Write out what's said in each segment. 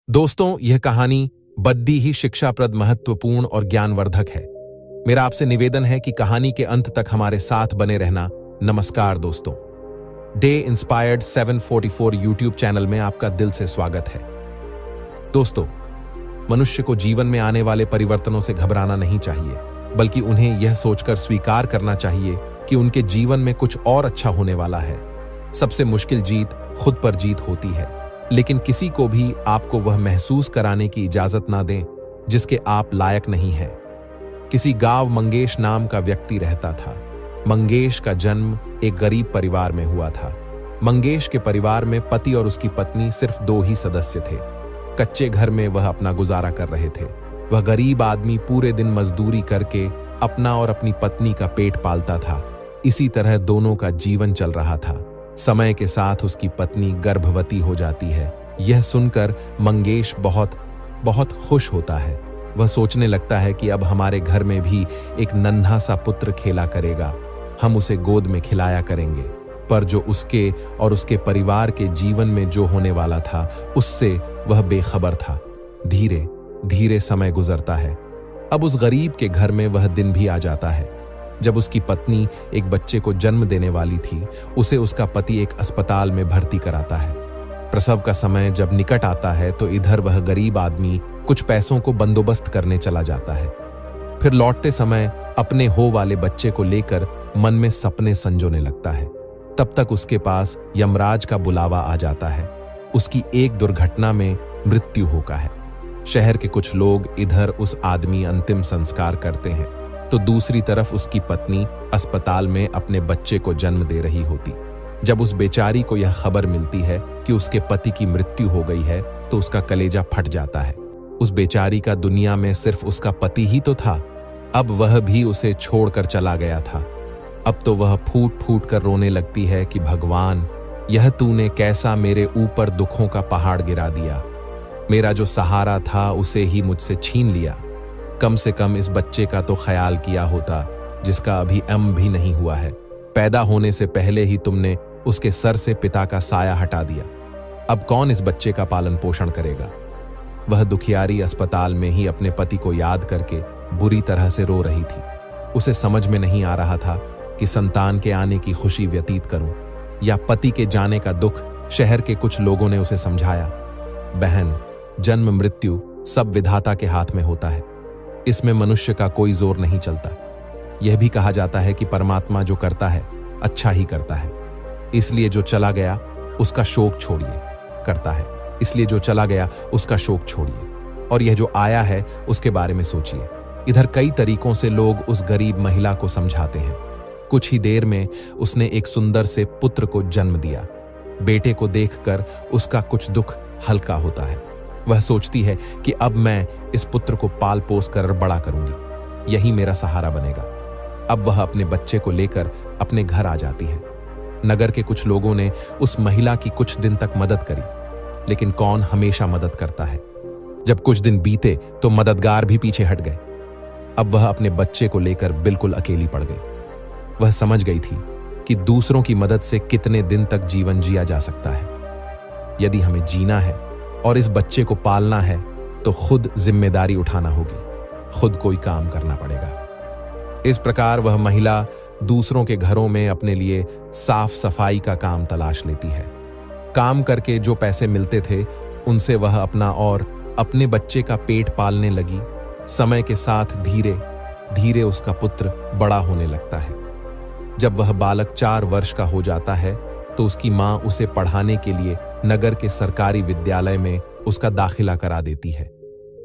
दोस्तों, यह कहानी बद्दी ही शिक्षाप्रद, महत्वपूर्ण और ज्ञानवर्धक है। मेरा आपसे निवेदन है कि कहानी के अंत तक हमारे साथ बने रहना। नमस्कार दोस्तों, डे इंस्पायर्ड 744 यूट्यूब चैनल में आपका दिल से स्वागत है। दोस्तों, मनुष्य को जीवन में आने वाले परिवर्तनों से घबराना नहीं चाहिए, बल्कि उन्हें यह सोचकर स्वीकार करना चाहिए कि उनके जीवन में कुछ और अच्छा होने वाला है। सबसे मुश्किल जीत खुद पर जीत होती है, लेकिन किसी को भी आपको वह महसूस कराने की इजाजत ना दें जिसके आप लायक नहीं हैं। किसी गांव मंगेश नाम का व्यक्ति रहता था। मंगेश का जन्म एक गरीब परिवार में हुआ था। मंगेश के परिवार में पति और उसकी पत्नी सिर्फ 2 ही सदस्य थे। कच्चे घर में वह अपना गुजारा कर रहे थे। वह गरीब आदमी पूरे दिन मजदूरी करके अपना और अपनी पत्नी का पेट पालता था। इसी तरह दोनों का जीवन चल रहा था। समय के साथ उसकी पत्नी गर्भवती हो जाती है। यह सुनकर मंगेश बहुत खुश होता है। वह सोचने लगता है कि अब हमारे घर में भी एक नन्हा सा पुत्र खेला करेगा, हम उसे गोद में खिलाया करेंगे। पर जो उसके और उसके परिवार के जीवन में जो होने वाला था, उससे वह बेखबर था। धीरे धीरे समय गुजरता है। अब उस गरीब के घर में वह दिन भी आ जाता है जब उसकी पत्नी एक बच्चे को जन्म देने वाली थी। उसे उसका पति एक अस्पताल में भर्ती कराता है। प्रसव का समय जब निकट आता है तो इधर वह गरीब आदमी कुछ पैसों को बंदोबस्त करने चला जाता है। फिर लौटते समय अपने हो वाले बच्चे को लेकर मन में सपने संजोने लगता है। तब तक उसके पास यमराज का बुलावा आ जाता है। उसकी एक दुर्घटना में मृत्यु होता है। शहर के कुछ लोग इधर उस आदमी अंतिम संस्कार करते हैं, तो दूसरी तरफ उसकी पत्नी अस्पताल में अपने बच्चे को जन्म दे रही होती। जब उस बेचारी को यह खबर मिलती है कि उसके पति की मृत्यु हो गई है, तो उसका कलेजा फट जाता है। उस बेचारी का दुनिया में सिर्फ उसका पति ही तो था। अब वह भी उसे छोड़कर चला गया था। अब तो वह फूट फूट कर रोने लगती है कि भगवान, यह तूने कैसा मेरे ऊपर दुखों का पहाड़ गिरा दिया। मेरा जो सहारा था उसे ही मुझसे छीन लिया। कम से कम इस बच्चे का तो ख्याल किया होता जिसका अभी भी नहीं हुआ है। पैदा होने से पहले ही तुमने उसके सर से पिता का साया हटा दिया। अब कौन इस बच्चे का पालन पोषण करेगा? वह दुखियारी अस्पताल में ही अपने पति को याद करके बुरी तरह से रो रही थी। उसे समझ में नहीं आ रहा था कि संतान के आने की खुशी व्यतीत करूं या पति के जाने का दुख। शहर के कुछ लोगों ने उसे समझाया, बहन, जन्म मृत्यु सब विधाता के हाथ में होता है, इसमें मनुष्य का कोई जोर नहीं चलता। यह भी कहा जाता है कि परमात्मा जो करता है अच्छा ही करता है, इसलिए जो चला गया उसका शोक छोड़िए। करता है इसलिए जो चला गया उसका शोक छोड़िए, और यह जो आया है उसके बारे में सोचिए। इधर कई तरीकों से लोग उस गरीब महिला को समझाते हैं। कुछ ही देर में उसने एक सुंदर से पुत्र को जन्म दिया। बेटे को देखकर उसका कुछ दुख हल्का होता है। वह सोचती है कि अब मैं इस पुत्र को पाल पोस कर बड़ा करूंगी, यही मेरा सहारा बनेगा। अब वह अपने बच्चे को लेकर अपने घर आ जाती है। नगर के कुछ लोगों ने उस महिला की कुछ दिन तक मदद करी, लेकिन कौन हमेशा मदद करता है। जब कुछ दिन बीते तो मददगार भी पीछे हट गए। अब वह अपने बच्चे को लेकर बिल्कुल अकेली पड़ गई। वह समझ गई थी कि दूसरों की मदद से कितने दिन तक जीवन जिया जा सकता है। यदि हमें जीना है और इस बच्चे को पालना है तो खुद जिम्मेदारी उठाना होगी, खुद कोई काम करना पड़ेगा। इस प्रकार वह महिला दूसरों के घरों में अपने लिए साफ सफाई का काम तलाश लेती है। काम करके जो पैसे मिलते थे उनसे वह अपना और अपने बच्चे का पेट पालने लगी। समय के साथ धीरे धीरे उसका पुत्र बड़ा होने लगता है। जब वह बालक 4 वर्ष का हो जाता है तो उसकी मां उसे पढ़ाने के लिए नगर के सरकारी विद्यालय में उसका दाखिला करा देती है।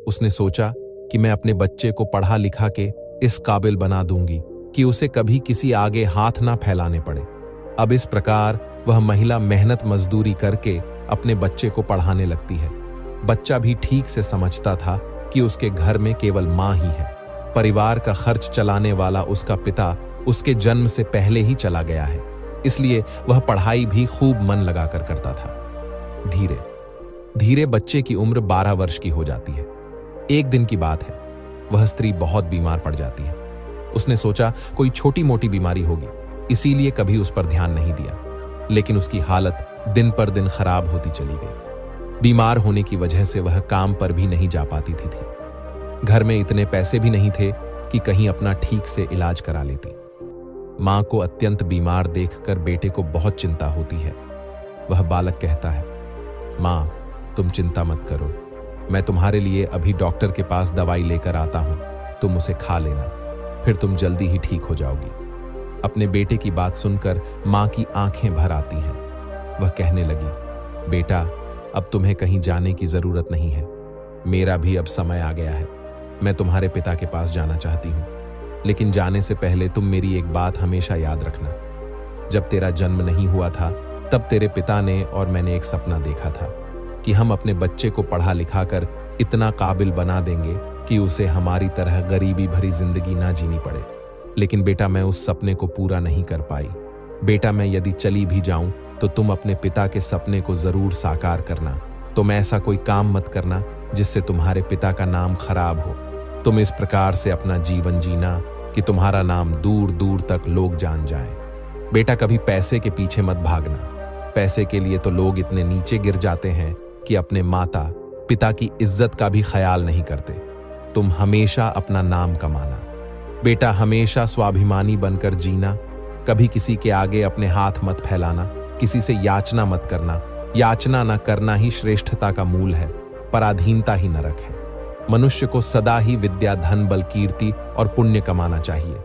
उसने सोचा कि मैं अपने बच्चे को पढ़ा लिखा के इस काबिल बना दूंगी कि उसे कभी किसी आगे हाथ ना फैलाने पड़े। अब इस प्रकार वह महिला मेहनत मजदूरी करके अपने बच्चे को पढ़ाने लगती है। बच्चा भी ठीक से समझता था कि उसके घर में केवल मां ही है। परिवार का खर्च चलाने वाला उसका पिता उसके जन्म से पहले ही चला गया है, इसलिए वह पढ़ाई भी खूब मन लगाकर करता था। धीरे धीरे बच्चे की उम्र 12 वर्ष की हो जाती है। एक दिन की बात है, वह स्त्री बहुत बीमार पड़ जाती है। उसने सोचा कोई छोटी मोटी बीमारी होगी, इसीलिए कभी उस पर ध्यान नहीं दिया, लेकिन उसकी हालत दिन पर दिन खराब होती चली गई। बीमार होने की वजह से वह काम पर भी नहीं जा पाती थी। घर में इतने पैसे भी नहीं थे कि कहीं अपना ठीक से इलाज करा लेती। मां को अत्यंत बीमार देखकर बेटे को बहुत चिंता होती है। वह बालक कहता है, मां, तुम चिंता मत करो, मैं तुम्हारे लिए अभी डॉक्टर के पास दवाई लेकर आता हूं, तुम उसे खा लेना, फिर तुम जल्दी ही ठीक हो जाओगी। अपने बेटे की बात सुनकर मां की आंखें भर आती हैं। वह कहने लगी, बेटा, अब तुम्हें कहीं जाने की जरूरत नहीं है, मेरा भी अब समय आ गया है। मैं तुम्हारे पिता के पास जाना चाहती हूं, लेकिन जाने से पहले तुम मेरी एक बात हमेशा याद रखना। जब तेरा जन्म नहीं हुआ था तब तेरे पिता ने और मैंने एक सपना देखा था कि हम अपने बच्चे को पढ़ा लिखा कर इतना काबिल बना देंगे कि उसे हमारी तरह गरीबी भरी जिंदगी ना जीनी पड़े। लेकिन बेटा, मैं उस सपने को पूरा नहीं कर पाई। बेटा, मैं यदि चली भी जाऊं तो तुम अपने पिता के सपने को जरूर साकार करना। तुम ऐसा कोई काम मत करना जिससे तुम्हारे पिता का नाम खराब हो। तुम इस प्रकार से अपना जीवन जीना कि तुम्हारा नाम दूर दूर तक लोग जान जाएं। बेटा, कभी पैसे के पीछे मत भागना। पैसे के लिए तो लोग इतने नीचे गिर जाते हैं कि अपने माता पिता की इज्जत का भी ख्याल नहीं करते। तुम हमेशा अपना नाम कमाना। बेटा, हमेशा स्वाभिमानी बनकर जीना। कभी किसी के आगे अपने हाथ मत फैलाना, किसी से याचना मत करना। याचना न करना ही श्रेष्ठता का मूल है, पराधीनता ही नरक है। मनुष्य को सदा ही विद्या, धन, बल, कीर्ति और पुण्य कमाना चाहिए।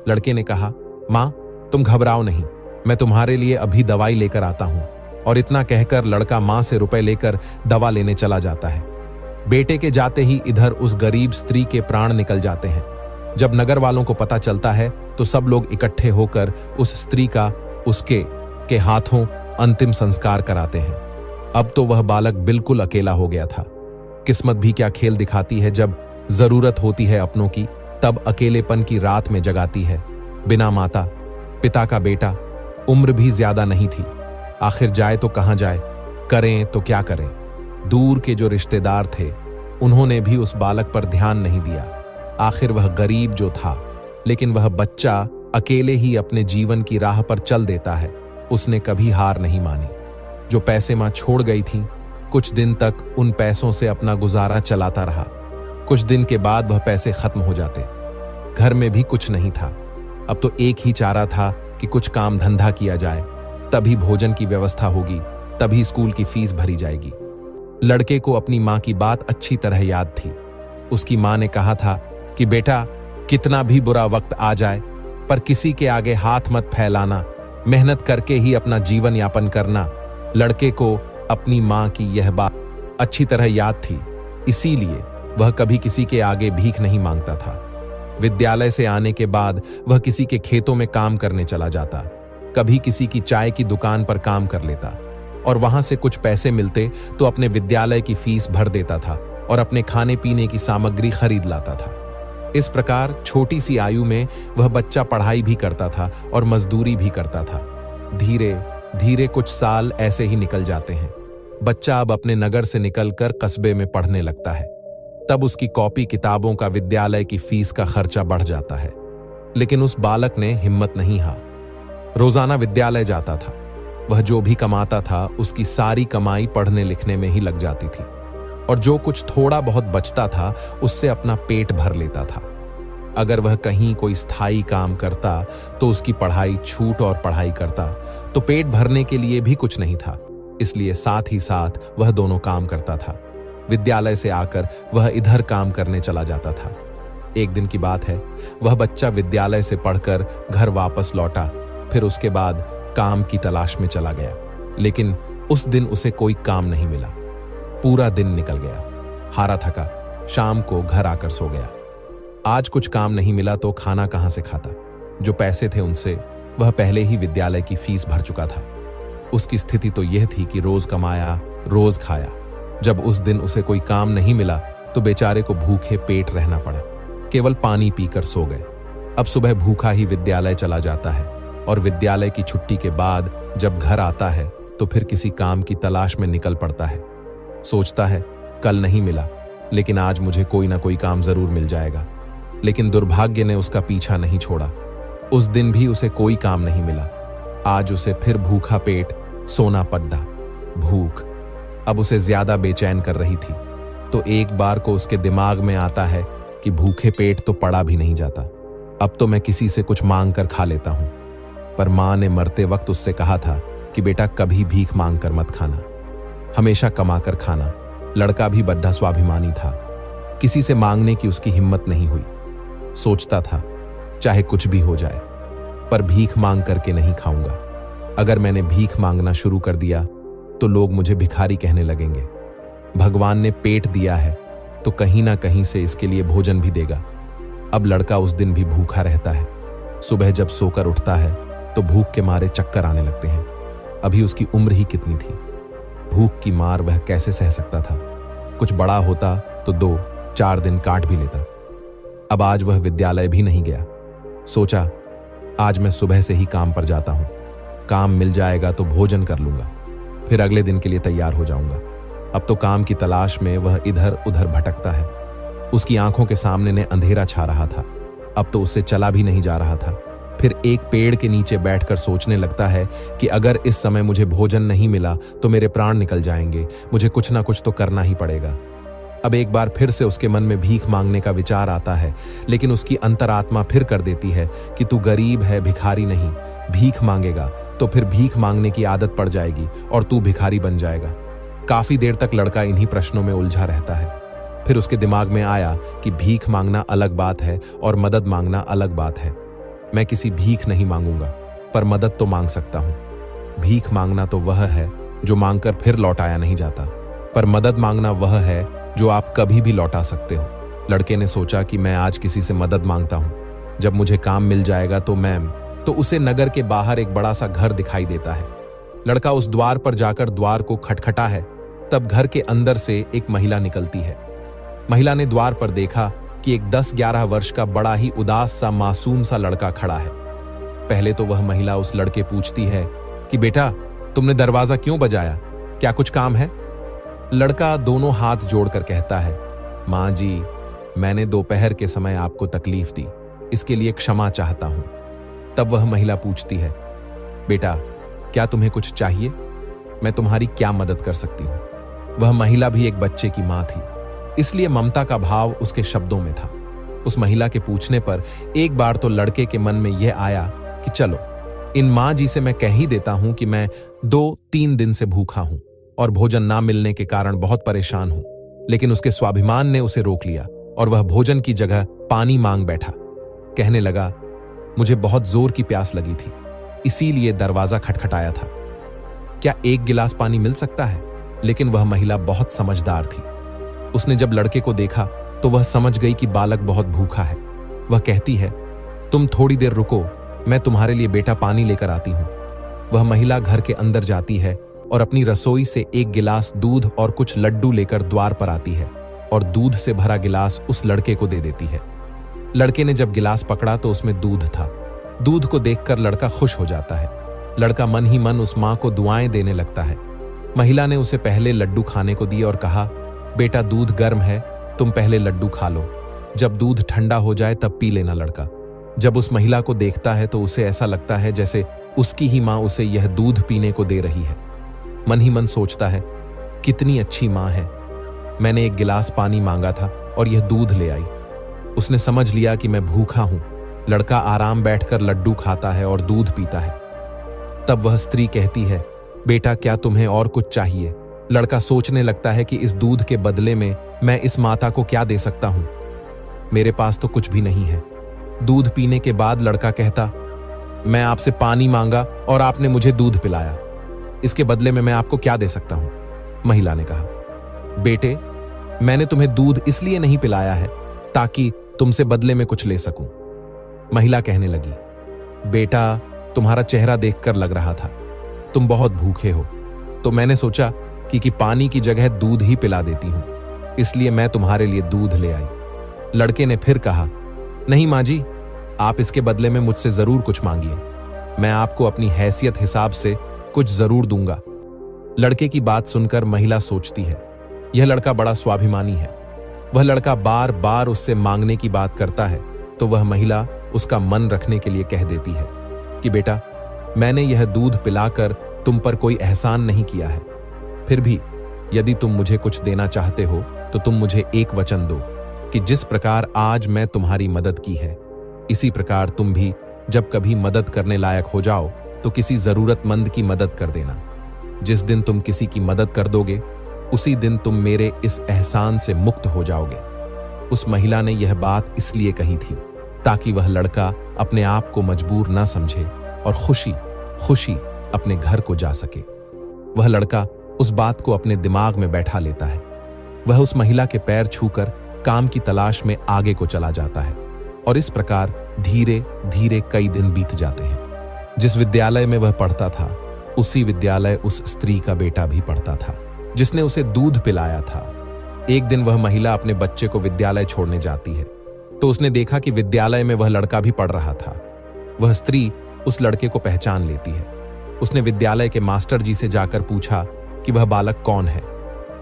लड़के ने कहा, मां, तुम घबराओ नहीं, मैं तुम्हारे लिए अभी दवाई लेकर आता हूं। और इतना कहकर लड़का मां से रुपए लेकर दवा लेने चला जाता है। बेटे के जाते ही इधर उस गरीब स्त्री के प्राण निकल जाते हैं। जब नगर वालों को पता चलता है तो सब लोग इकट्ठे होकर उस स्त्री का उसके के हाथों अंतिम संस्कार कराते हैं। अब तो वह बालक बिल्कुल अकेला हो गया था। किस्मत भी क्या खेल दिखाती है, जब जरूरत होती है अपनों की तब अकेलेपन की रात में जगाती है। बिना माता पिता का बेटा, उम्र भी ज्यादा नहीं थी। आखिर जाए तो कहां जाए, करें तो क्या करें। दूर के जो रिश्तेदार थे उन्होंने भी उस बालक पर ध्यान नहीं दिया। आखिर वह गरीब जो था, लेकिन वह बच्चा अकेले ही अपने जीवन की राह पर चल देता है। उसने कभी हार नहीं मानी। जो पैसे मां छोड़ गई थी, कुछ दिन तक उन पैसों से अपना गुजारा चलाता रहा। कुछ दिन के बाद वह पैसे खत्म हो जाते। घर में भी कुछ नहीं था। अब तो एक ही चारा था कि कुछ काम धंधा किया जाए, तभी भोजन की व्यवस्था होगी, तभी स्कूल की फीस भरी जाएगी। लड़के को अपनी मां की बात अच्छी तरह याद थी। उसकी मां ने कहा था कि बेटा, कितना भी बुरा वक्त आ जाए पर किसी के आगे हाथ मत फैलाना, मेहनत करके ही अपना जीवन यापन करना। लड़के को अपनी मां की यह बात अच्छी तरह याद थी, इसीलिए वह कभी किसी के आगे भीख नहीं मांगता था। विद्यालय से आने के बाद वह किसी के खेतों में काम करने चला जाता, कभी किसी की चाय की दुकान पर काम कर लेता और वहां से कुछ पैसे मिलते तो अपने विद्यालय की फीस भर देता था और अपने खाने पीने की सामग्री खरीद लाता था। इस प्रकार छोटी सी आयु में वह बच्चा पढ़ाई भी करता था और मजदूरी भी करता था। धीरे धीरे कुछ साल ऐसे ही निकल जाते हैं। बच्चा अब अपने नगर से निकलकर कस्बे में पढ़ने लगता है। तब उसकी कॉपी किताबों का, विद्यालय की फीस का खर्चा बढ़ जाता है। लेकिन उस बालक ने हिम्मत नहीं हारी। रोजाना विद्यालय जाता था। वह जो भी कमाता था उसकी सारी कमाई पढ़ने लिखने में ही लग जाती थी और जो कुछ थोड़ा बहुत बचता था उससे अपना पेट भर लेता था। अगर वह कहीं कोई स्थायी काम करता तो उसकी पढ़ाई छूट और पढ़ाई करता तो पेट भरने के लिए भी कुछ नहीं था, इसलिए साथ ही साथ वह दोनों काम करता था। विद्यालय से आकर वह इधर काम करने चला जाता था। एक दिन की बात है, वह बच्चा विद्यालय से पढ़कर घर वापस लौटा, फिर उसके बाद काम की तलाश में चला गया। लेकिन उस दिन उसे कोई काम नहीं मिला। पूरा दिन निकल गया। हारा थका शाम को घर आकर सो गया। आज कुछ काम नहीं मिला तो खाना कहां से खाता। जो पैसे थे उनसे वह पहले ही विद्यालय की फीस भर चुका था। उसकी स्थिति तो यह थी कि रोज कमाया रोज खाया। जब उस दिन उसे कोई काम नहीं मिला तो बेचारे को भूखे पेट रहना पड़ा। केवल पानी पीकर सो गए। अब सुबह भूखा ही विद्यालय चला जाता है और विद्यालय की छुट्टी के बाद जब घर आता है तो फिर किसी काम की तलाश में निकल पड़ता है। सोचता है कल नहीं मिला, लेकिन आज मुझे कोई ना कोई काम जरूर मिल जाएगा। लेकिन दुर्भाग्य ने उसका पीछा नहीं छोड़ा। उस दिन भी उसे कोई काम नहीं मिला। आज उसे फिर भूखा पेट सोना पड्डा। भूख अब उसे ज्यादा बेचैन कर रही थी। तो एक बार को उसके दिमाग में आता है कि भूखे पेट तो पड़ा भी नहीं जाता, अब तो मैं किसी से कुछ मांग कर खा लेता हूं। पर मां ने मरते वक्त उससे कहा था कि बेटा कभी भीख मांग कर मत खाना, हमेशा कमा कर खाना। लड़का भी बड्ढा स्वाभिमानी था, किसी से मांगने की उसकी हिम्मत नहीं हुई। सोचता था चाहे कुछ भी हो जाए पर भीख मांग करके नहीं खाऊंगा। अगर मैंने भीख मांगना शुरू कर दिया तो लोग मुझे भिखारी कहने लगेंगे। भगवान ने पेट दिया है तो कहीं ना कहीं से इसके लिए भोजन भी देगा। अब लड़का उस दिन भी भूखा रहता है। सुबह जब सोकर उठता है तो भूख के मारे चक्कर आने लगते हैं। अभी उसकी उम्र ही कितनी थी, भूख की मार वह कैसे सह सकता था। कुछ बड़ा होता तो 2-4 दिन काट भी लेता। अब आज वह विद्यालय भी नहीं गया। सोचा आज मैं सुबह से ही काम पर जाता हूं, काम मिल जाएगा तो भोजन कर लूंगा, फिर अगले दिन के लिए तैयार हो जाऊंगा। अब तो काम की तलाश में वह इधर उधर भटकता है। उसकी आंखों के सामने ने अंधेरा छा रहा था, अब तो उससे चला भी नहीं जा रहा था। फिर एक पेड़ के नीचे बैठकर सोचने लगता है कि अगर इस समय मुझे भोजन नहीं मिला तो मेरे प्राण निकल जाएंगे, मुझे कुछ ना कुछ तो करना ही पड़ेगा। अब एक बार फिर से उसके मन में भीख मांगने का विचार आता है, लेकिन उसकी अंतरात्मा फिर कर देती है कि तू गरीब है, भिखारी नहीं। भीख मांगेगा तो फिर भीख मांगने की आदत पड़ जाएगी और तू भिखारी बन जाएगा। काफी देर तक लड़का इन्हीं प्रश्नों में उलझा रहता है। फिर उसके दिमाग में आया कि भीख मांगना अलग बात है और मदद मांगना अलग बात है। मैं किसी भीख नहीं मांगूंगा, पर मदद तो मांग सकता हूं। भीख मांगना तो वह है जो मांगकर फिर लौटाया नहीं जाता, पर मदद मांगना वह है जो आप कभी भी लौटा सकते हो। लड़के ने सोचा कि मैं आज किसी से मदद मांगता हूं, जब मुझे काम मिल जाएगा तो उसे नगर के बाहर एक बड़ा सा घर दिखाई देता है। लड़का उस द्वार पर जाकर द्वार को खटखटा है, तब घर के अंदर से एक महिला निकलती है। महिला ने द्वार पर देखा कि एक 10-11 वर्ष का बड़ा ही उदास सा मासूम सा लड़का खड़ा है। पहले तो वह महिला उस लड़के पूछती है कि बेटा तुमने दरवाजा क्यों बजाया, क्या कुछ काम है? लड़का दोनों हाथ जोड़कर कहता है, मां जी मैंने दोपहर के समय आपको तकलीफ दी, इसके लिए क्षमा चाहता हूं। तब वह महिला पूछती है, बेटा क्या तुम्हें कुछ चाहिए, मैं तुम्हारी क्या मदद कर सकती हूं? वह महिला भी एक बच्चे की मां थी, इसलिए ममता का भाव उसके शब्दों में था। उस महिला के पूछने पर एक बार तो लड़के के मन में यह आया कि चलो इन मां जी से मैं कह ही देता हूं कि मैं 2-3 दिन से भूखा हूं और भोजन ना मिलने के कारण बहुत परेशान हूं। लेकिन उसके स्वाभिमान ने उसे रोक लिया और वह भोजन की जगह पानी मांग बैठा। कहने लगा, मुझे बहुत जोर की प्यास लगी थी, इसीलिए दरवाजा खटखटाया था, क्या 1 गिलास पानी मिल सकता है? लेकिन वह महिला बहुत समझदार थी। उसने जब लड़के को देखा तो वह समझ गई कि बालक बहुत भूखा है। वह कहती है, तुम थोड़ी देर रुको, मैं तुम्हारे लिए बेटा पानी लेकर आती हूं। वह महिला घर के अंदर जाती है और अपनी रसोई से 1 गिलास दूध और कुछ लड्डू लेकर द्वार पर आती है और दूध से भरा गिलास उस लड़के को दे देती है। लड़के ने जब गिलास पकड़ा तो उसमें दूध था। दूध को देखकर लड़का खुश हो जाता है। लड़का मन ही मन उस मां को दुआएं देने लगता है। महिला ने उसे पहले लड्डू खाने को दिए और कहा, बेटा दूध गर्म है, तुम पहले लड्डू खा लो, जब दूध ठंडा हो जाए तब पी लेना। लड़का जब उस महिला को देखता है तो उसे ऐसा लगता है जैसे उसकी ही मां उसे यह दूध पीने को दे रही है। मन ही मन सोचता है, कितनी अच्छी मां है, मैंने 1 गिलास पानी मांगा था और यह दूध ले आई। उसने समझ लिया कि मैं भूखा हूं। लड़का आराम बैठकर लड्डू खाता है और दूध पीता है। तब वह स्त्री कहती है, बेटा क्या तुम्हें और कुछ चाहिए? लड़का सोचने लगता है कि इस दूध के बदले में मैं इस माता को क्या दे सकता हूं? मेरे पास तो कुछ भी नहीं है। दूध पीने के बाद लड़का कहता, मैं आपसे पानी मांगा और आपने मुझे दूध पिलाया, इसके बदले में मैं आपको क्या दे सकता हूं? महिला ने कहा, बेटे मैंने तुम्हें दूध इसलिए नहीं पिलाया है ताकि तुमसे बदले में कुछ ले सकूं। महिला कहने लगी, बेटा तुम्हारा चेहरा देखकर लग रहा था तुम बहुत भूखे हो, तो मैंने सोचा कि पानी की जगह दूध ही पिला देती हूं, इसलिए मैं तुम्हारे लिए दूध ले आई। लड़के ने फिर कहा, नहीं मां जी, आप इसके बदले में मुझसे जरूर कुछ मांगिए, मैं आपको अपनी हैसियत हिसाब से कुछ जरूर दूंगा। लड़के की बात सुनकर महिला सोचती है, यह लड़का बड़ा स्वाभिमानी है। वह लड़का बार बार उससे मांगने की बात करता है तो वह महिला उसका मन रखने के लिए कह देती है कि बेटा मैंने यह दूध पिलाकर तुम पर कोई एहसान नहीं किया है, फिर भी यदि तुम मुझे कुछ देना चाहते हो तो तुम मुझे एक वचन दो कि जिस प्रकार आज मैं तुम्हारी मदद की है, इसी प्रकार तुम भी जब कभी मदद करने लायक हो जाओ तो किसी जरूरतमंद की मदद कर देना। जिस दिन तुम किसी की मदद कर दोगे उसी दिन तुम मेरे इस एहसान से मुक्त हो जाओगे। उस महिला ने यह बात इसलिए कही थी ताकि वह लड़का अपने आप को मजबूर न समझे और खुशी खुशी अपने घर को जा सके। वह लड़का उस बात को अपने दिमाग में बैठा लेता है। वह उस महिला के पैर छूकर काम की तलाश में आगे को चला जाता है और इस प्रकार धीरे धीरे कई दिन बीत जाते हैं। जिस विद्यालय में वह पढ़ता था उसी विद्यालय उस स्त्री का बेटा भी पढ़ता था जिसने उसे दूध पिलाया था। एक दिन वह महिला अपने बच्चे को विद्यालय छोड़ने जाती है तो उसने देखा कि विद्यालय में वह लड़का भी पढ़ रहा था। वह स्त्री उस लड़के को पहचान लेती है। उसने विद्यालय के मास्टर जी से जाकर पूछा कि वह बालक कौन है,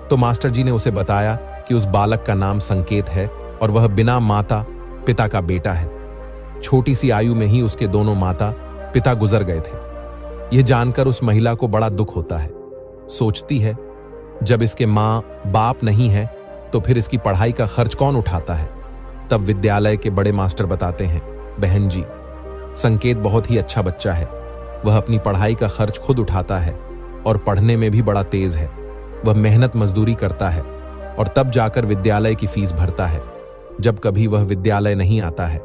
तो मास्टर जी ने उसे बताया कि उस बालक का नाम संकेत है और वह बिना माता पिता का बेटा है। छोटी सी आयु में ही उसके दोनों माता पिता गुजर गए थे। यह जानकर उस महिला को बड़ा दुख होता है। सोचती है जब इसके मां बाप नहीं है तो फिर इसकी पढ़ाई का खर्च कौन उठाता है। तब विद्यालय के बड़े मास्टर बताते हैं, बहन जी, संकेत बहुत ही अच्छा बच्चा है। वह अपनी पढ़ाई का खर्च खुद उठाता है और पढ़ने में भी बड़ा तेज है। वह मेहनत मजदूरी करता है और तब जाकर विद्यालय की फीस भरता है। जब कभी वह विद्यालय नहीं आता है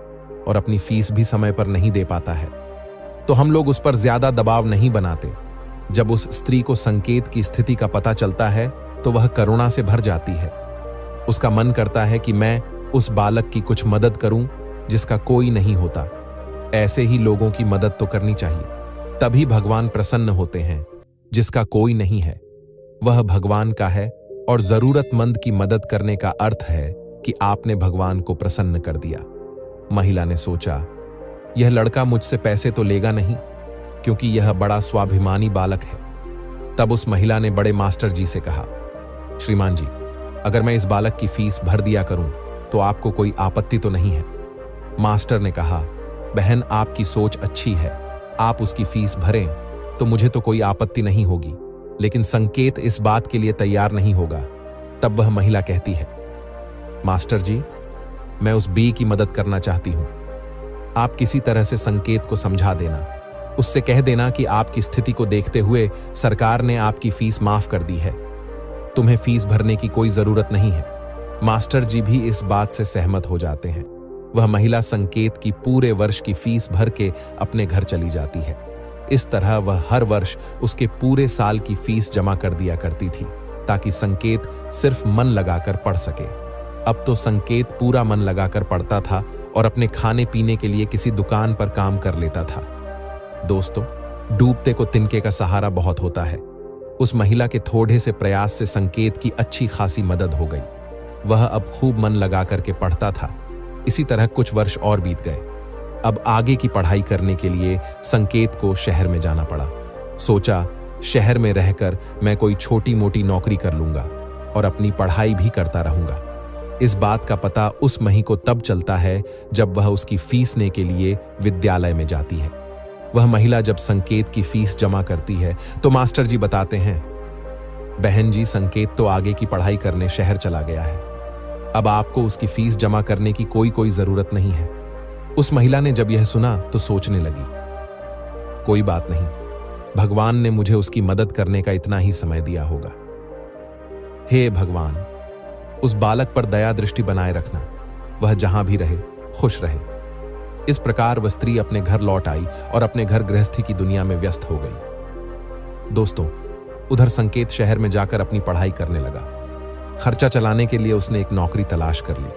और अपनी फीस भी समय पर नहीं दे पाता है तो हम लोग उस पर ज्यादा दबाव नहीं बनाते। जब उस स्त्री को संकेत की स्थिति का पता चलता है तो वह करुणा से भर जाती है। उसका मन करता है कि मैं उस बालक की कुछ मदद करूं जिसका कोई नहीं होता। ऐसे ही लोगों की मदद तो करनी चाहिए, तभी भगवान प्रसन्न होते हैं। जिसका कोई नहीं है वह भगवान का है और जरूरतमंद की मदद करने का अर्थ है कि आपने भगवान को प्रसन्न कर दिया। महिला ने सोचा, यह लड़का मुझसे पैसे तो लेगा नहीं क्योंकि यह बड़ा स्वाभिमानी बालक है। तब उस महिला ने बड़े मास्टर जी से कहा, श्रीमान जी, अगर मैं इस बालक की फीस भर दिया करूं तो आपको कोई आपत्ति तो नहीं है। मास्टर ने कहा, बहन, आपकी सोच अच्छी है, आप उसकी फीस भरें तो मुझे तो कोई आपत्ति नहीं होगी, लेकिन संकेत इस बात के लिए तैयार नहीं होगा। तब वह महिला कहती है, मास्टर जी, मैं उस बी की मदद करना चाहती हूं। आप किसी तरह से संकेत को समझा देना, उससे कह देना कि आपकी स्थिति को देखते हुए सरकार ने आपकी फीस माफ कर दी है, तुम्हें फीस भरने की कोई जरूरत नहीं है। मास्टर जी भी इस बात से सहमत हो जाते हैं। वह महिला संकेत की पूरे वर्ष की फीस भर के अपने घर चली जाती है। इस तरह वह हर वर्ष उसके पूरे साल की फीस जमा कर दिया करती थी ताकि संकेत सिर्फ मन लगाकर पढ़ सके। अब तो संकेत पूरा मन लगाकर पढ़ता था और अपने खाने पीने के लिए किसी दुकान पर काम कर लेता था। दोस्तों, डूबते को तिनके का सहारा बहुत होता है। उस महिला के थोड़े से प्रयास से संकेत की अच्छी खासी मदद हो गई। वह अब खूब मन लगाकर के पढ़ता था। इसी तरह कुछ वर्ष और बीत गए। अब आगे की पढ़ाई करने के लिए संकेत को शहर में जाना पड़ा। सोचा, शहर में रहकर मैं कोई छोटी मोटी नौकरी कर लूंगा और अपनी पढ़ाई भी करता रहूंगा। इस बात का पता उस मही को तब चलता है जब वह उसकी फीस लेने के लिए विद्यालय में जाती है। वह महिला जब संकेत की फीस जमा करती है तो मास्टर जी बताते हैं, बहन जी, संकेत तो आगे की पढ़ाई करने शहर चला गया है। अब आपको उसकी फीस जमा करने की कोई जरूरत नहीं है। उस महिला ने जब यह सुना तो सोचने लगी, कोई बात नहीं, भगवान ने मुझे उसकी मदद करने का इतना ही समय दिया होगा। हे भगवान, उस बालक पर दया दृष्टि बनाए रखना, वह जहां भी रहे खुश रहे। इस प्रकार वह स्त्री अपने घर लौट आई और अपने घर गृहस्थी की दुनिया में व्यस्त हो गई। दोस्तों, उधर संकेत शहर में जाकर अपनी पढ़ाई करने लगा। खर्चा चलाने के लिए उसने एक नौकरी तलाश कर ली।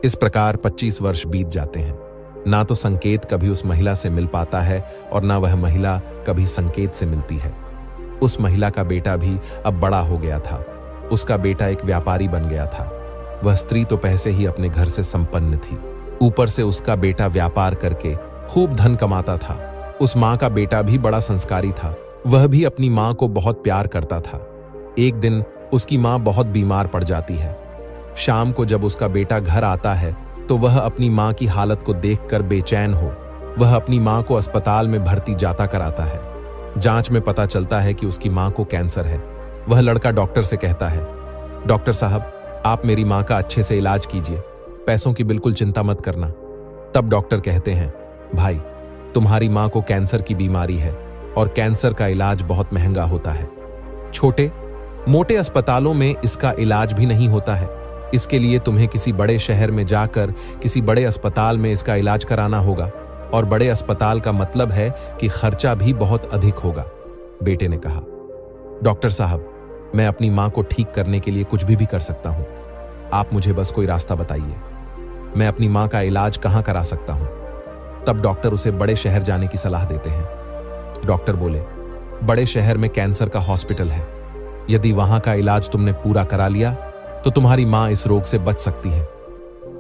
इस प्रकार 25 वर्ष बीत जाते हैं। ना तो संकेत कभी उस महिला से मिल पाता है और ना वह महिला कभी संकेत से मिलती है। उस महिला का बेटा भी अब बड़ा हो गया था। उसका बेटा एक व्यापारी बन गया था। वह स्त्री तो पहले ही अपने घर से संपन्न थी, ऊपर से उसका बेटा व्यापार करके खूब धन कमाता था। उस माँ का बेटा भी बड़ा संस्कारी था। वह भी अपनी माँ को बहुत प्यार करता था। एक दिन उसकी माँ बहुत बीमार पड़ जाती है। शाम को जब उसका बेटा घर आता है तो वह अपनी माँ की हालत को देखकर बेचैन हो वह अपनी माँ को अस्पताल में भर्ती जाता कराता है। जांच में पता चलता है कि उसकी माँ को कैंसर है। वह लड़का डॉक्टर से कहता है, डॉक्टर साहब, आप मेरी माँ का अच्छे से इलाज कीजिए, पैसों की बिल्कुल चिंता मत करना। तब डॉक्टर कहते हैं, भाई, तुम्हारी माँ को कैंसर की बीमारी है और कैंसर का इलाज बहुत महंगा होता है। छोटे मोटे अस्पतालों में इसका इलाज भी नहीं होता है। इसके लिए तुम्हें किसी बड़े शहर में जाकर किसी बड़े अस्पताल में इसका इलाज कराना होगा, और बड़े अस्पताल का मतलब है कि खर्चा भी बहुत अधिक होगा। बेटे ने कहा, डॉक्टर साहब, मैं अपनी माँ को ठीक करने के लिए कुछ भी कर सकता हूँ। आप मुझे बस कोई रास्ता बताइए। मैं अपनी माँ का इलाज कहाँ करा सकता हूँ? तब डॉक्टर उसे बड़े शहर जाने की सलाह देते हैं। डॉक्टर बोले, बड़े शहर में कैंसर का हॉस्पिटल है। यदि वहां का इलाज तुमने पूरा करा लिया तो तुम्हारी माँ इस रोग से बच सकती है,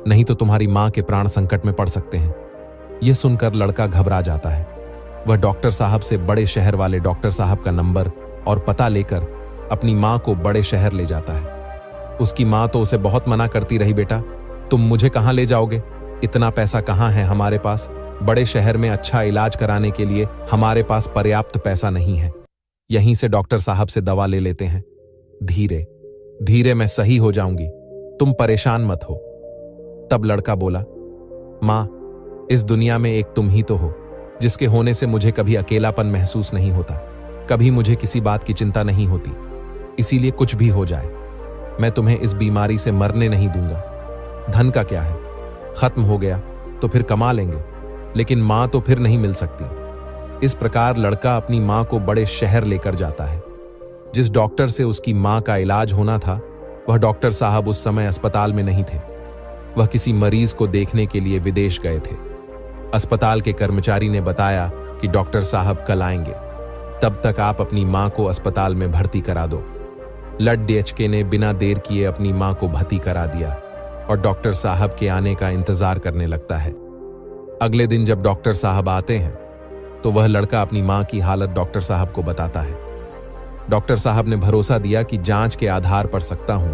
नहीं तो तुम्हारी माँ के प्राण संकट में पड़ सकते हैं। यह सुनकर लड़का घबरा जाता है। वह डॉक्टर साहब से बड़े शहर वाले डॉक्टर साहब का नंबर और पता लेकर अपनी माँ को बड़े शहर ले जाता है। उसकी माँ तो उसे बहुत मना करती रही, बेटा, तुम मुझे कहाँ ले जाओगे? इतना पैसा कहाँ है हमारे पास? बड़े शहर में अच्छा इलाज कराने के लिए हमारे पास पर्याप्त पैसा नहीं है। यहीं से डॉक्टर साहब से दवा ले लेते हैं। धीरे धीरे मैं सही हो जाऊंगी, तुम परेशान मत हो। तब लड़का बोला, माँ, इस दुनिया में एक तुम ही तो हो, जिसके होने से मुझे कभी अकेलापन महसूस नहीं होता, कभी मुझे किसी बात की चिंता नहीं होती। इसीलिए कुछ भी हो जाए, मैं तुम्हें इस बीमारी से मरने नहीं दूंगा। धन का क्या है, खत्म हो गया तो फिर कमा लेंगे, लेकिन माँ तो फिर नहीं मिल सकती। इस प्रकार लड़का अपनी माँ को बड़े शहर लेकर जाता है। जिस डॉक्टर से उसकी माँ का इलाज होना था, वह डॉक्टर साहब उस समय अस्पताल में नहीं थे। वह किसी मरीज को देखने के लिए विदेश गए थे। अस्पताल के कर्मचारी ने बताया कि डॉक्टर साहब कल आएंगे, तब तक आप अपनी माँ को अस्पताल में भर्ती करा दो। लट डीएचके ने बिना देर किए अपनी माँ को भर्ती करा दिया और डॉक्टर साहब के आने का इंतजार करने लगता है। अगले दिन जब डॉक्टर साहब आते हैं तो वह लड़का अपनी माँ की हालत डॉक्टर साहब को बताता है। डॉक्टर साहब ने भरोसा दिया कि जांच के आधार पर सकता हूं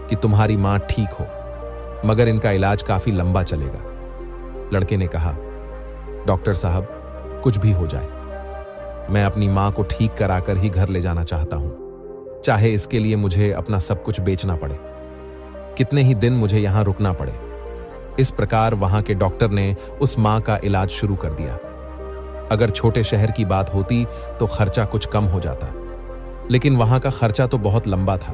कि तुम्हारी माँ ठीक हो, मगर इनका इलाज काफी लंबा चलेगा। लड़के ने कहा, डॉक्टर साहब, कुछ भी हो जाए, मैं अपनी माँ को ठीक कराकर ही घर ले जाना चाहता हूं, चाहे इसके लिए मुझे अपना सब कुछ बेचना पड़े, कितने ही दिन मुझे यहां रुकना पड़े। इस प्रकार वहां के डॉक्टर ने उस माँ का इलाज शुरू कर दिया। अगर छोटे शहर की बात होती तो खर्चा कुछ कम हो जाता, लेकिन वहां का खर्चा तो बहुत लंबा था।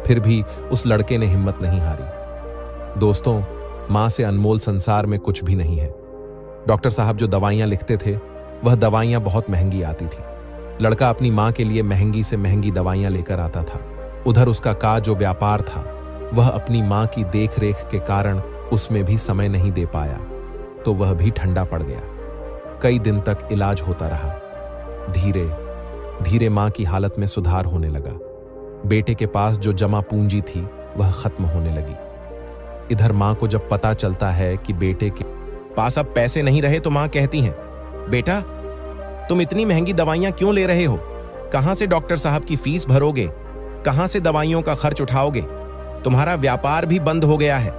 फिर भी उस लड़के ने हिम्मत नहीं हारी। दोस्तों, मां से अनमोल संसार में कुछ भी नहीं है। डॉक्टर साहब जो दवाइयां लिखते थे, वह दवाइयां बहुत महंगी आती थी। लड़का अपनी मां के लिए महंगी से महंगी दवाइयां लेकर आता था। उधर उसका का जो व्यापार था, वह अपनी मां की देखरेख के कारण उसमें भी समय नहीं दे पाया, तो वह भी ठंडा पड़ गया। कई दिन तक इलाज होता रहा। धीरे धीरे मां की हालत में सुधार होने लगा। बेटे के पास जो जमा पूंजी थी वह खत्म होने लगी। इधर मां को जब पता चलता है कि बेटे के पास अब पैसे नहीं रहे तो मां कहती हैं, बेटा, तुम इतनी महंगी दवाइयां क्यों ले रहे हो? कहां से डॉक्टर साहब की फीस भरोगे? कहां से दवाइयों का खर्च उठाओगे? तुम्हारा व्यापार भी बंद हो गया है।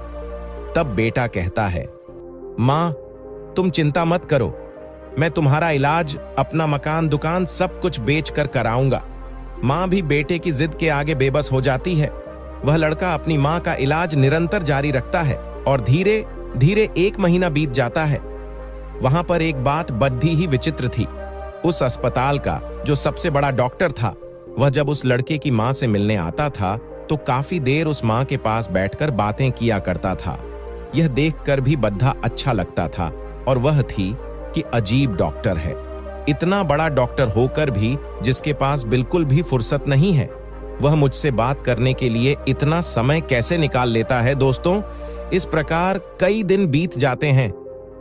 तब बेटा कहता है, मां, तुम चिंता मत करो, मैं तुम्हारा इलाज, अपना मकान, दुकान सब कुछ बेचकर कराऊंगा। मां भी बेटे की जिद के आगे बेबस हो जाती है। वह लड़का अपनी मां का इलाज निरंतर जारी रखता है और धीरे धीरे 1 महीना बीत जाता है। वहां पर एक बात बड़ी ही विचित्र थी। उस अस्पताल का जो सबसे बड़ा डॉक्टर था, वह जब उस लड़के की मां से मिलने आता था तो काफी देर उस मां के पास बैठकर बातें किया करता था। यह देखकर भी बद्धा अच्छा लगता था, और वह थी कि अजीब डॉक्टर है। इतना बड़ा डॉक्टर होकर भी जिसके पास बिल्कुल भी फुर्सत नहीं है, वह मुझसे बात करने के लिए इतना समय कैसे निकाल लेता है? दोस्तों, इस प्रकार कई दिन बीत जाते हैं।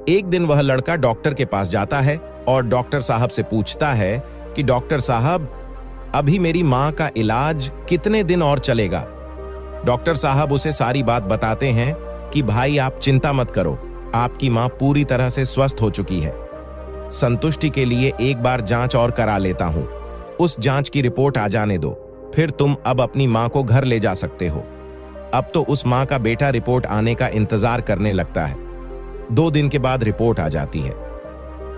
एक दिन वह लड़का डॉक्टर के पास जाता है और डॉक्टर साहब से पूछता है कि डॉक्टर साहब, अभी मेरी मां का इलाज कितने दिन और चलेगा? डॉक्टर साहब उसे सारी बात बताते हैं कि भाई, आप चिंता मत करो, आपकी मां पूरी तरह से स्वस्थ हो चुकी है। संतुष्टि के लिए एक बार जांच और करा लेता हूं। उस जांच की रिपोर्ट आ जाने दो, फिर तुम अब अपनी मां को घर ले जा सकते हो। अब तो उस मां का बेटा रिपोर्ट आने का इंतजार करने लगता है। 2 दिन के बाद रिपोर्ट आ जाती है।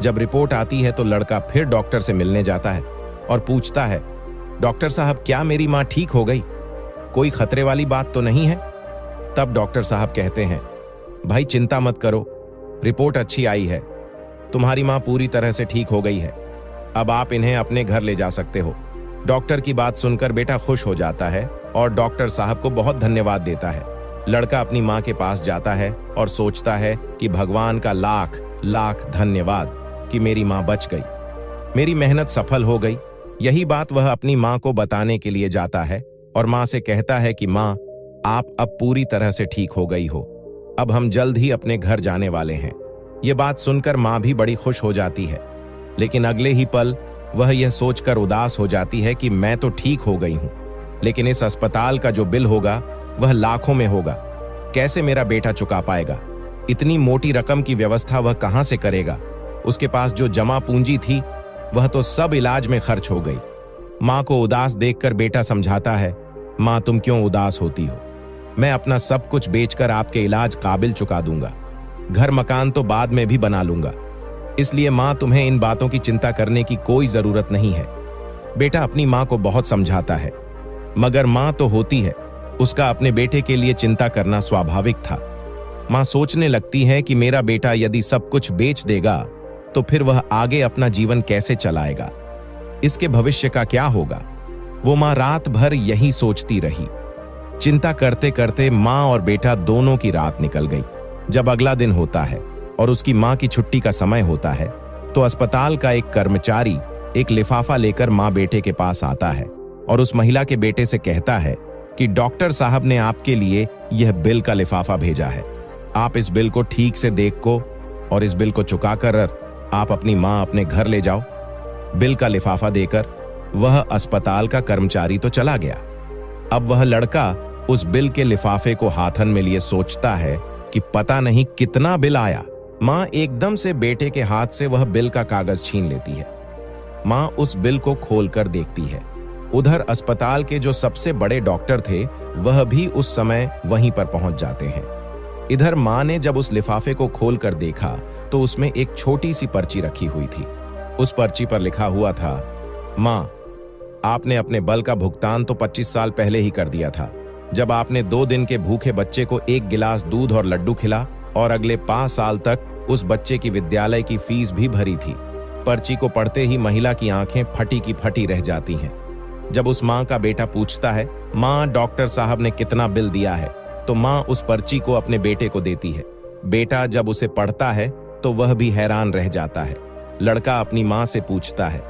जब रिपोर्ट आती है तो लड़का फिर डॉक्टर से मिलने जाता है और पूछता है, डॉक्टर साहब, क्या मेरी मां ठीक हो गई? कोई खतरे वाली बात तो नहीं है? तब डॉक्टर साहब कहते हैं, भाई चिंता मत करो, रिपोर्ट अच्छी आई है, तुम्हारी माँ पूरी तरह से ठीक हो गई है, अब आप इन्हें अपने घर ले जा सकते हो। डॉक्टर की बात सुनकर बेटा खुश हो जाता है और डॉक्टर साहब को बहुत धन्यवाद देता है। लड़का अपनी माँ के पास जाता है और सोचता है कि भगवान का लाख लाख धन्यवाद कि मेरी माँ बच गई, मेरी मेहनत सफल हो गई। यही बात वह अपनी माँ को बताने के लिए जाता है और माँ से कहता है कि माँ, आप अब पूरी तरह से ठीक हो गई हो, अब हम जल्द ही अपने घर जाने वाले हैं। ये बात सुनकर माँ भी बड़ी खुश हो जाती है, लेकिन अगले ही पल वह यह सोचकर उदास हो जाती है कि मैं तो ठीक हो गई हूं, लेकिन इस अस्पताल का जो बिल होगा वह लाखों में होगा। कैसे मेरा बेटा चुका पाएगा? इतनी मोटी रकम की व्यवस्था वह कहां से करेगा? उसके पास जो जमा पूंजी थी वह तो सब इलाज में खर्च हो गई। माँ को उदास देखकर बेटा समझाता है, माँ तुम क्यों उदास होती हो? मैं अपना सब कुछ बेचकर आपके इलाज काबिल चुका दूंगा, घर मकान तो बाद में भी बना लूंगा, इसलिए माँ तुम्हें इन बातों की चिंता करने की कोई जरूरत नहीं है। बेटा अपनी माँ को बहुत समझाता है, मगर माँ तो होती है, उसका अपने बेटे के लिए चिंता करना स्वाभाविक था। माँ सोचने लगती है कि मेरा बेटा यदि सब कुछ बेच देगा तो फिर वह आगे अपना जीवन कैसे चलाएगा, इसके भविष्य का क्या होगा? वो माँ रात भर यही सोचती रही। चिंता करते करते माँ और बेटा दोनों की रात निकल गई। जब अगला दिन होता है और उसकी माँ की छुट्टी का समय होता है तो अस्पताल का एक कर्मचारी एक लिफाफा लेकर माँ बेटे के पास आता है और उस महिला के बेटे से कहता है कि डॉक्टर साहब ने आपके लिए यह बिल का लिफाफा भेजा है, आप इस बिल को ठीक से देखो और इस बिल को चुकाकर आप अपनी माँ अपने घर ले जाओ। बिल का लिफाफा देकर वह अस्पताल का कर्मचारी तो चला गया। अब वह लड़का उस बिल के लिफाफे को हाथन में लिए सोचता है कि पता नहीं कितना बिल आया। माँ एकदम से बेटे के हाथ से वह बिल का कागज छीन लेती है। माँ उस बिल को खोलकर देखती है। उधर अस्पताल के जो सबसे बड़े डॉक्टर थे वह भी उस समय वहीं पर पहुंच जाते हैं। इधर माँ ने जब उस लिफाफे को खोलकर देखा तो उसमें एक छोटी सी पर्ची रखी हुई थी। उस पर्ची पर लिखा हुआ था, माँ, आपने अपने बल का भुगतान तो 25 साल पहले ही कर दिया था, जब आपने 2 दिन के भूखे बच्चे को 1 गिलास दूध और लड्डू खिला और अगले 5 साल तक उस बच्चे की विद्यालय की फीस भी भरी थी। पर्ची को पढ़ते ही महिला की आंखें फटी की फटी रह जाती हैं। जब उस माँ का बेटा पूछता है, माँ डॉक्टर साहब ने कितना बिल दिया है, तो माँ उस पर्ची को अपने बेटे को देती है। बेटा जब उसे पढ़ता है तो वह भी हैरान रह जाता है। लड़का अपनी माँ से पूछता है,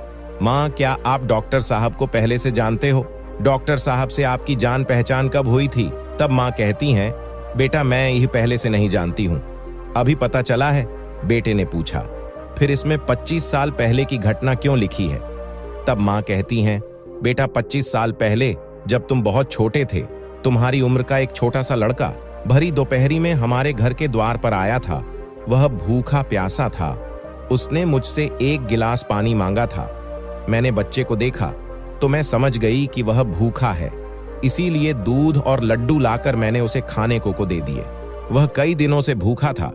माँ क्या आप डॉक्टर साहब को पहले से जानते हो? डॉक्टर साहब से आपकी जान पहचान कब हुई थी? तब माँ कहती हैं, बेटा मैं यही पहले से नहीं जानती हूँ, अभी पता चला है। बेटे ने पूछा, फिर इसमें 25 साल पहले की घटना क्यों लिखी है? तब माँ कहती हैं, बेटा 25 साल पहले जब तुम बहुत छोटे थे, तुम्हारी उम्र का एक छोटा सा लड़का भरी दोपहरी में हमारे घर के द्वार पर आया था। वह भूखा प्यासा था। उसने मुझसे 1 गिलास पानी मांगा था। मैंने बच्चे को देखा तो मैं समझ गई कि वह भूखा है, इसीलिए दूध और लड्डू लाकर मैंने उसे खाने को दे दिए। वह कई दिनों से भूखा था।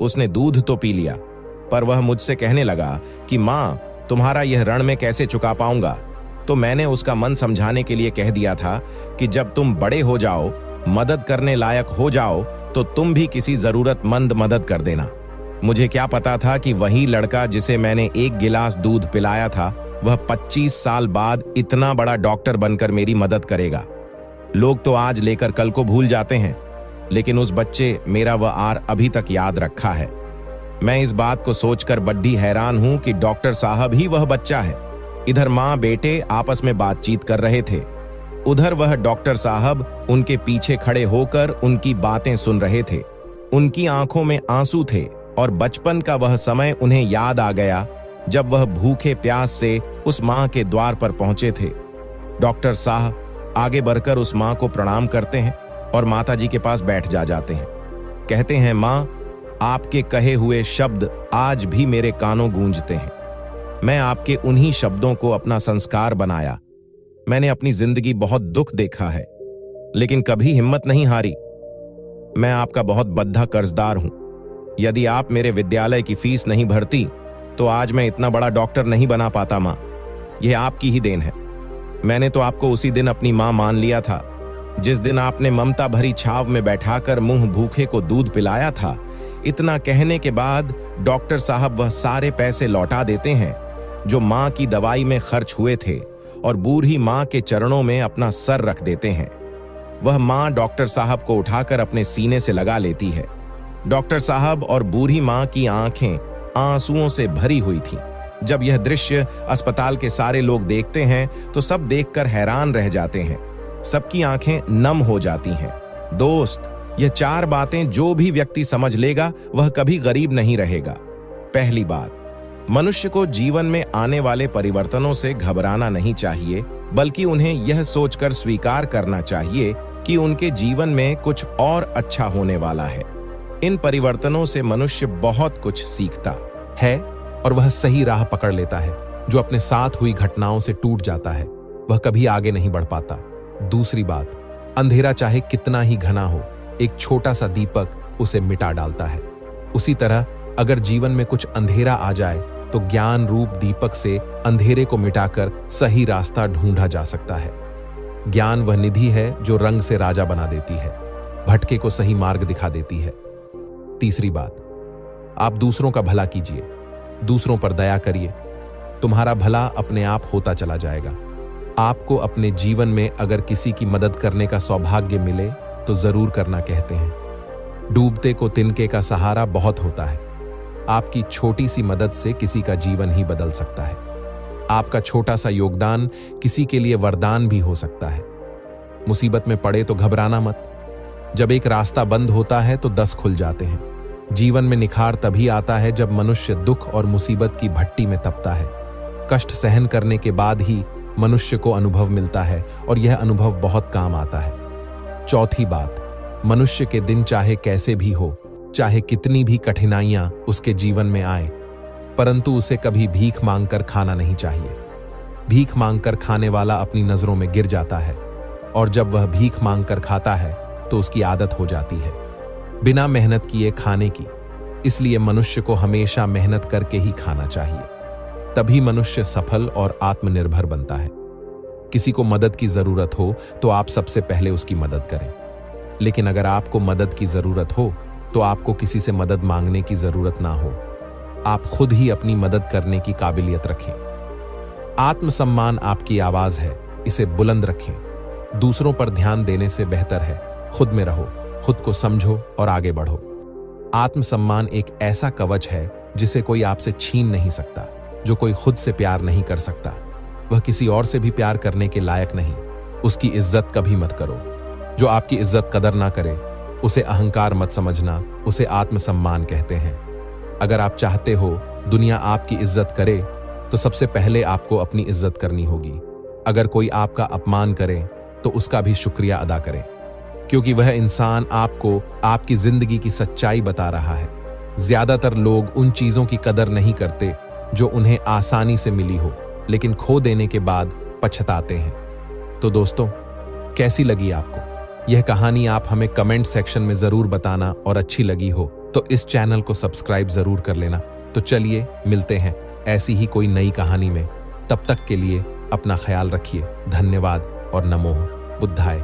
उसने दूध तो पी लिया, पर वह मुझसे कहने लगा कि माँ तुम्हारा यह ऋण मैं कैसे चुका पाऊंगा। तो मैंने उसका मन समझाने के लिए कह दिया था कि जब तुम बड़े हो जाओ, मदद करने लायक हो जाओ, तो तुम भी किसी जरूरतमंद मदद कर देना। मुझे क्या पता था कि वही लड़का जिसे मैंने 1 गिलास दूध पिलाया था वह 25 साल बाद इतना बड़ा डॉक्टर बनकर मेरी मदद करेगा। लोग तो आज लेकर कल को भूल जाते हैं, लेकिन उस बच्चे मेरा वह आर अभी तक याद रखा है। मैं इस बात को सोचकर बड्डी हैरान हूं कि डॉक्टर साहब ही वह बच्चा है। इधर माँ बेटे आपस में बातचीत कर रहे थे, उधर वह डॉक्टर साहब उनके पीछे खड़े होकर उनकी बातें सुन रहे थे। उनकी आंखों में आंसू थे और बचपन का वह समय उन्हें याद आ गया जब वह भूखे प्यास से उस माँ के द्वार पर पहुंचे थे। डॉक्टर साहब आगे बढ़कर उस माँ को प्रणाम करते हैं और माताजी के पास बैठ जाते हैं। कहते हैं, माँ आपके कहे हुए शब्द आज भी मेरे कानों गूंजते हैं। मैं आपके उन्हीं शब्दों को अपना संस्कार बनाया। मैंने अपनी जिंदगी बहुत दुख देखा है, लेकिन कभी हिम्मत नहीं हारी। मैं आपका बहुत बद्धा कर्जदार हूं। यदि आप मेरे विद्यालय की फीस नहीं भरती तो आज मैं इतना बड़ा डॉक्टर नहीं बना पाता। माँ, यह आपकी ही देन है। मैंने तो आपको उसी दिन अपनी माँ मान लिया था, जिस दिन आपने ममता भरी छाव में बैठाकर मुंह भूखे को दूध पिलाया था, इतना कहने के बाद डॉक्टर साहब वह सारे पैसे लौटा देते हैं जो मां की दवाई में खर्च हुए थे और बूढ़ी मां के चरणों में अपना सर रख देते हैं। वह मां डॉक्टर साहब को उठाकर अपने सीने से लगा लेती है। डॉक्टर साहब और बूढ़ी मां की आंखें आंसुओं से भरी हुई थीं। जब यह दृश्य अस्पताल के सारे लोग देखते हैं तो सब देखकर हैरान रह जाते हैं। सबकी आंखें नम हो जाती हैं। दोस्त, यह 4 बातें जो भी व्यक्ति समझ लेगा वह कभी गरीब नहीं रहेगा। पहली बात, मनुष्य को जीवन में आने वाले परिवर्तनों से घबराना नहीं चाहिए, बल्कि उन्हें यह सोचकर स्वीकार करना चाहिए कि उनके जीवन में कुछ और अच्छा होने वाला है। इन परिवर्तनों से मनुष्य बहुत कुछ सीखता है और वह सही राह पकड़ लेता है। जो अपने साथ हुई घटनाओं से टूट जाता है वह कभी आगे नहीं बढ़ पाता। दूसरी बात, अंधेरा चाहे कितना ही घना हो, एक छोटा सा दीपक उसे मिटा डालता है। उसी तरह अगर जीवन में कुछ अंधेरा आ जाए तो ज्ञान रूप दीपक से अंधेरे को मिटाकर सही रास्ता ढूंढा जा सकता है। ज्ञान वह निधि है जो रंग से राजा बना देती है, भटके को सही मार्ग दिखा देती है। तीसरी बात, आप दूसरों का भला कीजिए, दूसरों पर दया करिए। तुम्हारा भला अपने आप होता चला जाएगा। आपको अपने जीवन में अगर किसी की मदद करने का सौभाग्य मिले तो जरूर करना कहते हैं। डूबते को तिनके का सहारा बहुत होता है। आपकी छोटी सी मदद से किसी का जीवन ही बदल सकता है। आपका छोटा सा योगदान किसी के लिए वरदान भी हो सकता है। मुसीबत में पड़े तो घबराना मत। जब एक रास्ता बंद होता है तो 10 खुल जाते हैं। जीवन में निखार तभी आता है जब मनुष्य दुख और मुसीबत की भट्टी में तपता है। कष्ट सहन करने के बाद ही मनुष्य को अनुभव मिलता है और यह अनुभव बहुत काम आता है। चौथी बात, मनुष्य के दिन चाहे कैसे भी हो, चाहे कितनी भी कठिनाइयां उसके जीवन में आए, परंतु उसे कभी भीख मांगकर खाना नहीं चाहिए। भीख मांगकर खाने वाला अपनी नजरों में गिर जाता है और जब वह भीख मांगकर खाता है तो उसकी आदत हो जाती है बिना मेहनत किए खाने की। इसलिए मनुष्य को हमेशा मेहनत करके ही खाना चाहिए, तभी मनुष्य सफल और आत्मनिर्भर बनता है। किसी को मदद की जरूरत हो तो आप सबसे पहले उसकी मदद करें, लेकिन अगर आपको मदद की जरूरत हो तो आपको किसी से मदद मांगने की जरूरत ना हो। आप खुद ही अपनी मदद करने की काबिलियत रखें। आत्मसम्मान आपकी आवाज है, इसे बुलंद रखें। दूसरों पर ध्यान देने से बेहतर है खुद में रहो, खुद को समझो और आगे बढ़ो। आत्मसम्मान एक ऐसा कवच है जिसे कोई आपसे छीन नहीं सकता। जो कोई खुद से प्यार नहीं कर सकता वह किसी और से भी प्यार करने के लायक नहीं। उसकी इज्जत कभी मत करो। जो आपकी इज्जत कदर ना करे उसे अहंकार मत समझना, उसे आत्मसम्मान कहते हैं। अगर आप चाहते हो दुनिया आपकी इज्जत करे तो सबसे पहले आपको अपनी इज्जत करनी होगी। अगर कोई आपका अपमान करे तो उसका भी शुक्रिया अदा करें, क्योंकि वह इंसान आपको आपकी जिंदगी की सच्चाई बता रहा है। ज्यादातर लोग उन चीजों की कदर नहीं करते जो उन्हें आसानी से मिली हो, लेकिन खो देने के बाद पछताते हैं। तो दोस्तों, कैसी लगी आपको यह कहानी? आप हमें कमेंट सेक्शन में जरूर बताना और अच्छी लगी हो तो इस चैनल को सब्सक्राइब जरूर कर लेना। तो चलिए मिलते हैं ऐसी ही कोई नई कहानी में। तब तक के लिए अपना ख्याल रखिए। धन्यवाद और नमो बुद्धाय।